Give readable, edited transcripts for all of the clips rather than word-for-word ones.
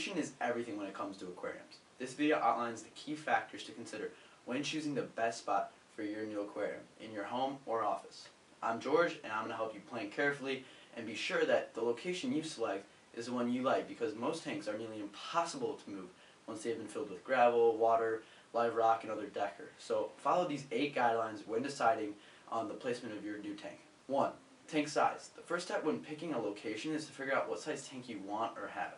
Location is everything when it comes to aquariums. This video outlines the key factors to consider when choosing the best spot for your new aquarium in your home or office. I'm George, and I'm going to help you plan carefully and be sure that the location you select is the one you like, because most tanks are nearly impossible to move once they've been filled with gravel, water, live rock, and other decor. So follow these 8 guidelines when deciding on the placement of your new tank. 1. Tank size. The first step when picking a location is to figure out what size tank you want or have.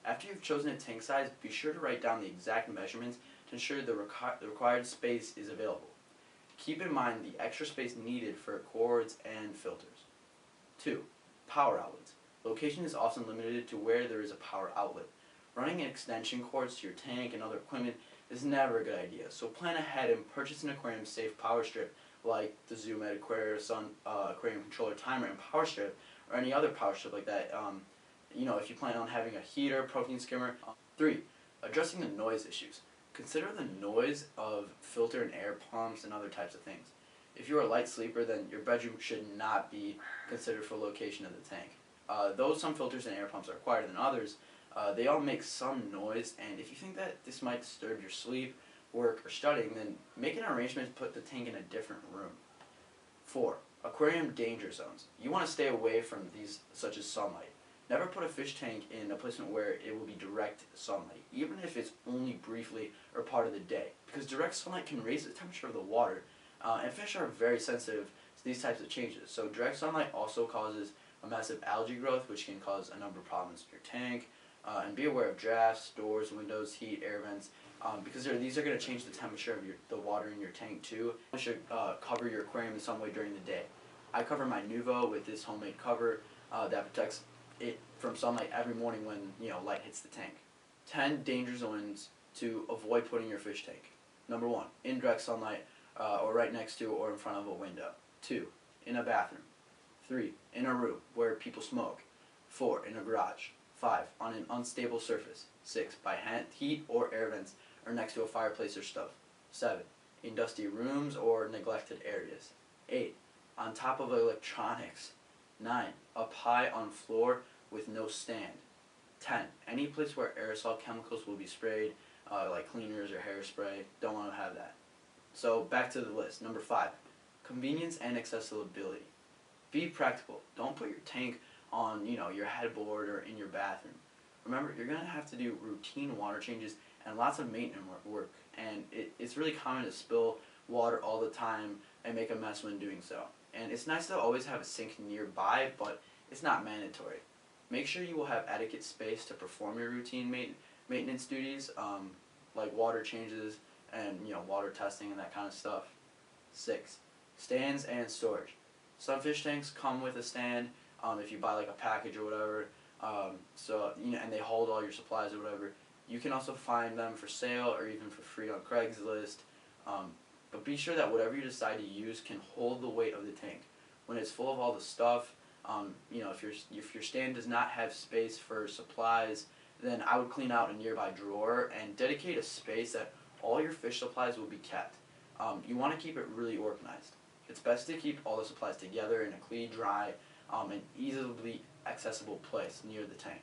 After you've chosen a tank size, be sure to write down the exact measurements to ensure the required space is available. Keep in mind the extra space needed for cords and filters. 2. Power outlets. Location is often limited to where there is a power outlet. Running extension cords to your tank and other equipment is never a good idea, so plan ahead and purchase an aquarium safe power strip like the Zoom Ed Aquarium Controller Timer and Power Strip, or any other power strip like that. If you plan on having a heater, protein skimmer. 3. Addressing the noise issues. Consider the noise of filter and air pumps and other types of things. If you're a light sleeper, then your bedroom should not be considered for location of the tank. Though some filters and air pumps are quieter than others, they all make some noise, and if you think that this might disturb your sleep, work, or studying, then make an arrangement to put the tank in a different room. 4. Aquarium danger zones. You want to stay away from these, such as sunlight. Never put a fish tank in a placement where it will be direct sunlight, even if it's only briefly or part of the day, because direct sunlight can raise the temperature of the water, and fish are very sensitive to these types of changes. So direct sunlight also causes a massive algae growth, which can cause a number of problems in your tank. And be aware of drafts, doors, windows, heat, air vents, because these are going to change the temperature of the water in your tank too. You should cover your aquarium in some way during the day. I cover my Nuvo with this homemade cover that protects it from sunlight every morning when light hits the tank. 10 danger zones to avoid putting your fish tank. Number 1, in direct sunlight or right next to or in front of a window. 2, in a bathroom. 3, in a room where people smoke. 4, in a garage. 5, on an unstable surface. 6, by heat or air vents or next to a fireplace or stove. 7, in dusty rooms or neglected areas. 8, on top of electronics. 9, up high on floor with no stand. 10, any place where aerosol chemicals will be sprayed, like cleaners or hairspray. Don't want to have that. So back to the list. Number 5, convenience and accessibility. Be practical. Don't put your tank on your headboard or in your bathroom. Remember, you're going to have to do routine water changes and lots of maintenance work, and it's really common to spill water all the time and make a mess when doing so. And it's nice to always have a sink nearby, but it's not mandatory. Make sure you will have adequate space to perform your routine maintenance duties, like water changes and water testing and that kind of stuff. 6, stands and storage. Some fish tanks come with a stand if you buy like a package or whatever, and they hold all your supplies or whatever. You can also find them for sale or even for free on Craigslist, but be sure that whatever you decide to use can hold the weight of the tank. When it's full of all the stuff, if your stand does not have space for supplies, then I would clean out a nearby drawer and dedicate a space that all your fish supplies will be kept. You want to keep it really organized. It's best to keep all the supplies together in a clean, dry, and easily accessible place near the tank.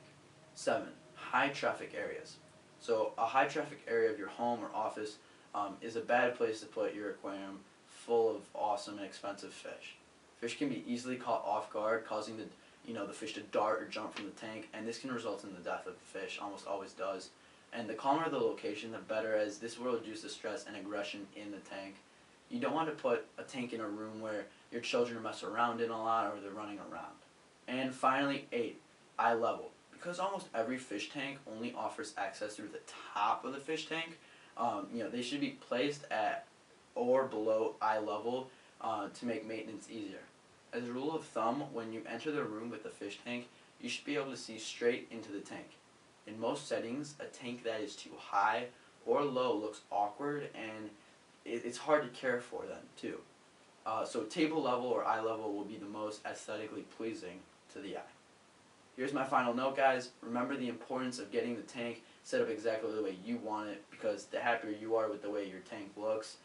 7, high traffic areas. So a high traffic area of your home or office is a bad place to put your aquarium full of awesome and expensive fish. Fish can be easily caught off guard, causing the fish to dart or jump from the tank, and this can result in the death of the fish, almost always does. And the calmer the location, the better, as this will reduce the stress and aggression in the tank. You don't want to put a tank in a room where your children mess around in a lot or they're running around. And finally, 8, eye level. Because almost every fish tank only offers access through the top of the fish tank, they should be placed at or below eye level to make maintenance easier. As a rule of thumb, when you enter the room with the fish tank, you should be able to see straight into the tank. In most settings, a tank that is too high or low looks awkward, and it's hard to care for then too. So table level or eye level will be the most aesthetically pleasing to the eye. Here's my final note, guys. Remember the importance of getting the tank set up exactly the way you want it, because the happier you are with the way your tank looks,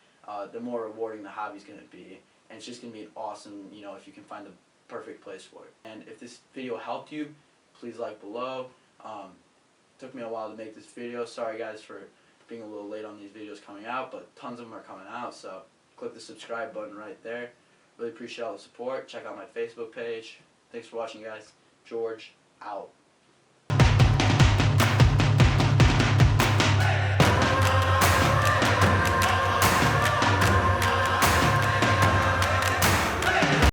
the more rewarding the hobby's going to be. And it's just going to be awesome, if you can find the perfect place for it. And if this video helped you, please like below. Took me a while to make this video. Sorry guys for being a little late on these videos coming out, but tons of them are coming out, so click the subscribe button right there. Really appreciate all the support. Check out my Facebook page. Thanks for watching, guys. George, out.